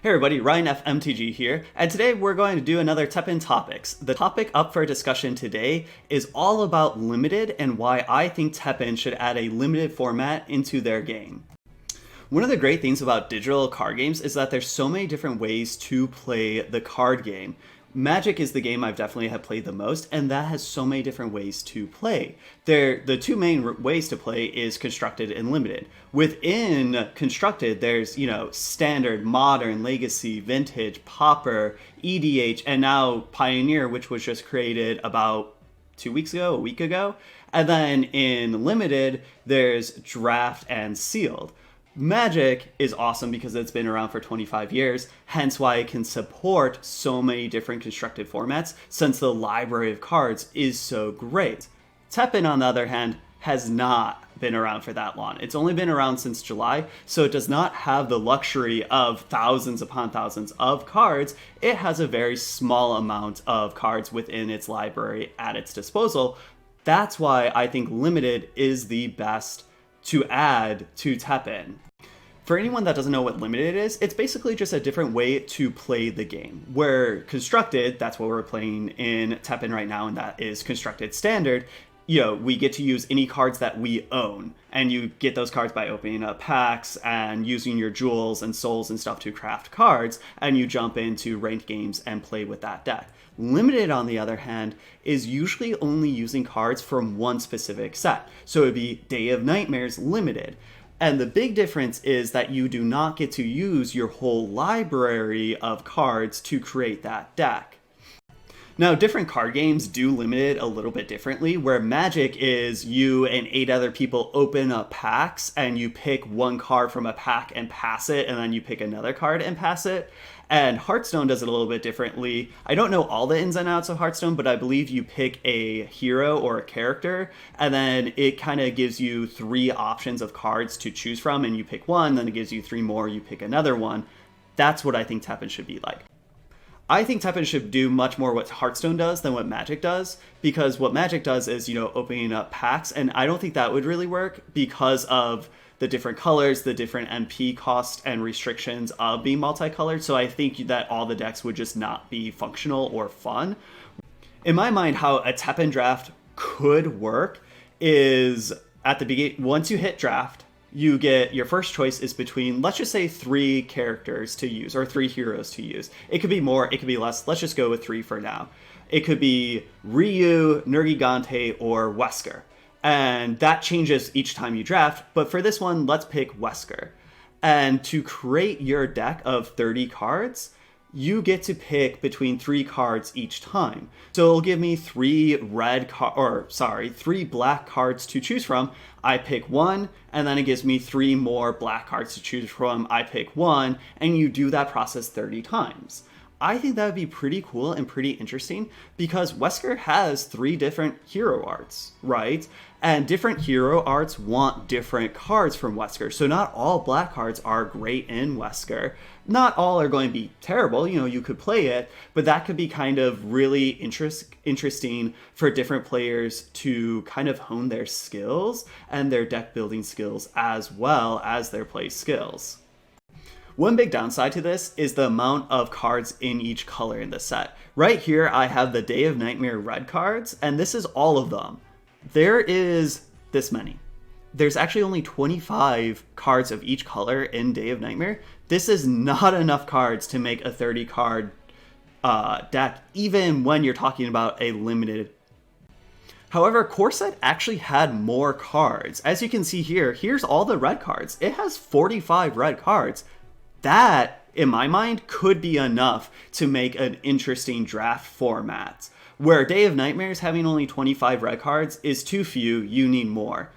Hey everybody, Ryan FMTG here, and today we're going to do another Teppen Topics. The topic up for discussion today is all about limited and why I think Teppen should add a limited format into their game. One of the great things about digital card games is that there's so many different ways to play the card game. Magic is the game I've definitely have played the most, and that has so many different ways to play. The two main ways to play is constructed and limited. Within constructed, there's, standard, modern, legacy, vintage, pauper, EDH, and now Pioneer, which was just created about 2 weeks ago, a week ago. And then in limited, there's draft and sealed. Magic is awesome because it's been around for 25 years, hence why it can support so many different constructed formats since the library of cards is so great. Teppen, on the other hand, has not been around for that long. It's only been around since July, so it does not have the luxury of thousands upon thousands of cards. It has a very small amount of cards within its library at its disposal. That's why I think limited is the best to add to Teppen. For anyone that doesn't know what limited is, it's basically just a different way to play the game. Where constructed, that's what we're playing in Teppen right now, and that is constructed standard. We get to use any cards that we own, and you get those cards by opening up packs and using your jewels and souls and stuff to craft cards, and you jump into ranked games and play with that deck. Limited, on the other hand, is usually only using cards from one specific set. So it would be Day of Nightmares Limited. And the big difference is that you do not get to use your whole library of cards to create that deck. Now, different card games do limited a little bit differently, where Magic is you and 8 other people open up packs and you pick one card from a pack and pass it, and then you pick another card and pass it. And Hearthstone does it a little bit differently. I don't know all the ins and outs of Hearthstone, but I believe you pick a hero or a character, and then it kind of gives you 3 options of cards to choose from, and you pick one, then it gives you 3 more, you pick another one. That's what I think Teppen should be like. I think Teppen should do much more what Hearthstone does than what Magic does, because what Magic does is, opening up packs, and I don't think that would really work because of the different colors, the different MP cost and restrictions of being multicolored. So I think that all the decks would just not be functional or fun. In my mind, how a Teppen draft could work is at the beginning, once you hit draft, you get your first choice is between, let's just say, 3 characters to use or 3 heroes to use. It could be more, it could be less. Let's just go with 3 for now. It could be Ryu, Nergigante, or Wesker. And that changes each time you draft, but for this one, let's pick Wesker. And to create your deck of 30 cards, you get to pick between 3 cards each time. So it'll give me 3 black cards to choose from. I pick one, and then it gives me 3 more black cards to choose from. I pick one, and you do that process 30 times. I think that would be pretty cool and pretty interesting because Wesker has 3 different hero arts, right? And different hero arts want different cards from Wesker. So not all black cards are great in Wesker. Not all are going to be terrible. You could play it, but that could be kind of really interesting for different players to kind of hone their skills and their deck building skills as well as their play skills. One big downside to this is the amount of cards in each color in the set. Right here, I have the Day of Nightmare red cards, and this is all of them. There is this many. There's actually only 25 cards of each color in Day of Nightmare. This is not enough cards to make a 30-card deck, even when you're talking about a limited. However, Core Set actually had more cards. As you can see here, here's all the red cards. It has 45 red cards. That, in my mind, could be enough to make an interesting draft format. Where Day of Nightmares having only 25 red cards is too few, you need more.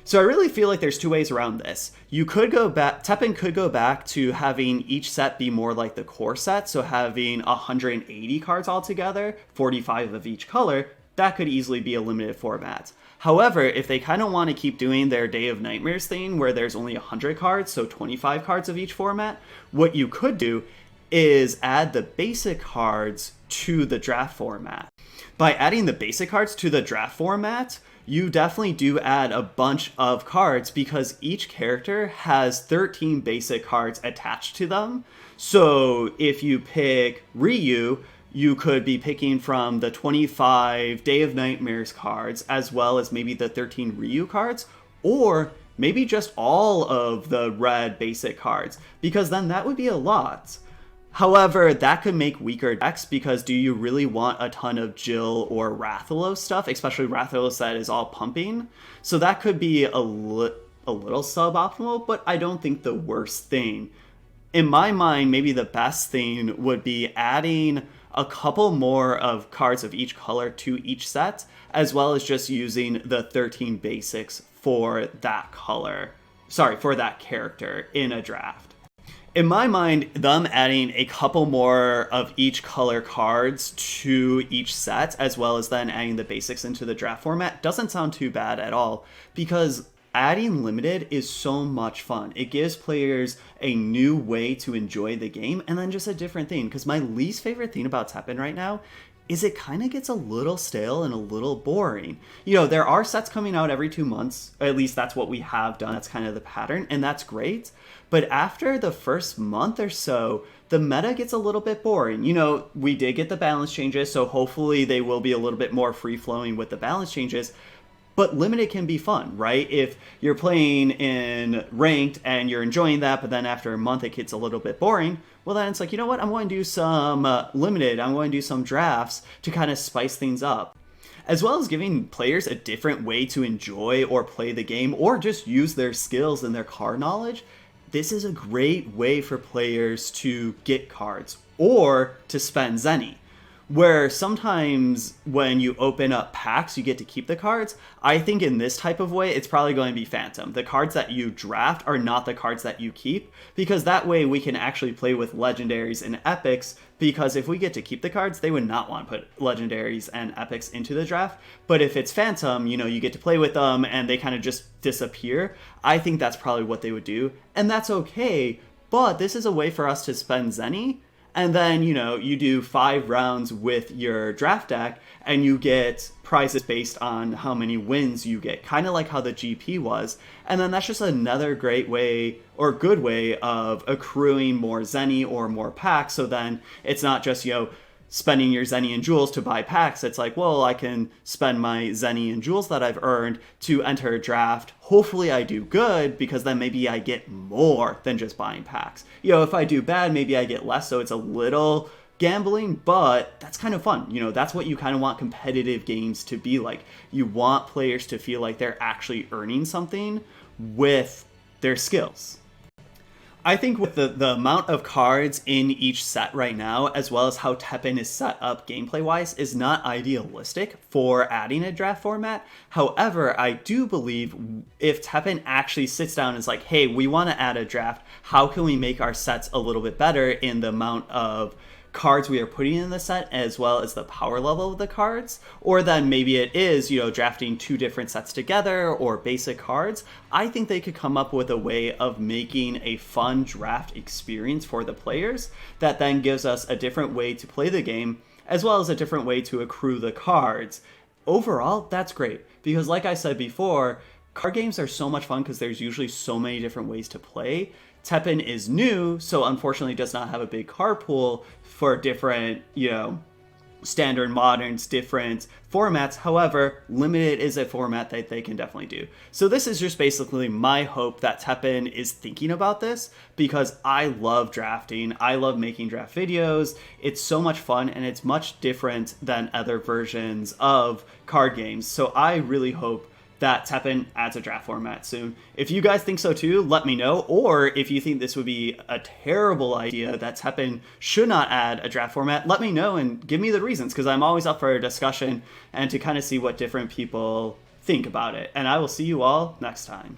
So I really feel like there's 2 ways around this. You could go back, Teppen could go back to having each set be more like the core set, so having 180 cards altogether, 45 of each color. That could easily be a limited format. However, if they kind of want to keep doing their Day of Nightmares thing where there's only 100 cards, so 25 cards of each format, what you could do is add the basic cards to the draft format. By adding the basic cards to the draft format, you definitely do add a bunch of cards because each character has 13 basic cards attached to them. So if you pick Ryu, you could be picking from the 25 Day of Nightmares cards, as well as maybe the 13 Ryu cards, or maybe just all of the red basic cards, because then that would be a lot. However, that could make weaker decks because do you really want a ton of Jill or Rathalos stuff, especially Rathalos that is all pumping? So that could be a little suboptimal, but I don't think the worst thing. In my mind, maybe the best thing would be adding a couple more of cards of each color to each set, as well as just using the 13 basics for that color. Sorry, for that character in a draft. In my mind, them adding a couple more of each color cards to each set, as well as then adding the basics into the draft format, doesn't sound too bad at all, because adding limited is so much fun. It gives players a new way to enjoy the game, and then just a different thing. Because my least favorite thing about Teppen right now is it kind of gets a little stale and a little boring. You know, there are sets coming out every 2 months. At least that's what we have done. That's kind of the pattern, and that's great. But after the first month or so, the meta gets a little bit boring. You know, we did get the balance changes, so hopefully they will be a little bit more free-flowing with the balance changes. But limited can be fun, right? If you're playing in ranked and you're enjoying that, but then after a month it gets a little bit boring, well then it's like, you know what, I'm going to do some limited, I'm going to do some drafts to kind of spice things up. As well as giving players a different way to enjoy or play the game, or just use their skills and their card knowledge. This is a great way for players to get cards, or to spend Zenny. Where sometimes when you open up packs, you get to keep the cards. I think in this type of way, it's probably going to be Phantom. The cards that you draft are not the cards that you keep, because that way we can actually play with legendaries and epics, because if we get to keep the cards, they would not want to put legendaries and epics into the draft. But if it's Phantom, you know, you get to play with them and they kind of just disappear. I think that's probably what they would do, and that's okay, but this is a way for us to spend Zenny. And then, you know, you do 5 rounds with your draft deck and you get prizes based on how many wins you get, kind of like how the GP was. And then that's just another great way or good way of accruing more Zenny or more packs. So then it's not just, you know, spending your Zenny and jewels to buy packs. It's like, well, I can spend my Zenny and jewels that I've earned to enter a draft. Hopefully I do good, because then maybe I get more than just buying packs. You know, if I do bad, maybe I get less, so it's a little gambling, but that's kind of fun. You know, that's what you kind of want competitive games to be like. You want players to feel like they're actually earning something with their skills. I think with the amount of cards in each set right now, as well as how Teppen is set up gameplay-wise, is not idealistic for adding a draft format. However, I do believe if Teppen actually sits down and is like, hey, we want to add a draft, how can we make our sets a little bit better in the amount of cards we are putting in the set, as well as the power level of the cards? Or then maybe it is, you know, drafting 2 different sets together or basic cards. I think they could come up with a way of making a fun draft experience for the players that then gives us a different way to play the game, as well as a different way to accrue the cards. Overall, that's great, because like I said before, card games are so much fun because there's usually so many different ways to play. Teppen is new, so unfortunately does not have a big card pool for different, you know, standard, moderns, different formats. However, limited is a format that they can definitely do. So this is just basically my hope that Teppen is thinking about this, because I love drafting. I love making draft videos. It's so much fun, and it's much different than other versions of card games. So I really hope that Teppen adds a draft format soon. If you guys think so too, let me know. Or if you think this would be a terrible idea, that Teppen should not add a draft format, let me know and give me the reasons, because I'm always up for a discussion and to kind of see what different people think about it. And I will see you all next time.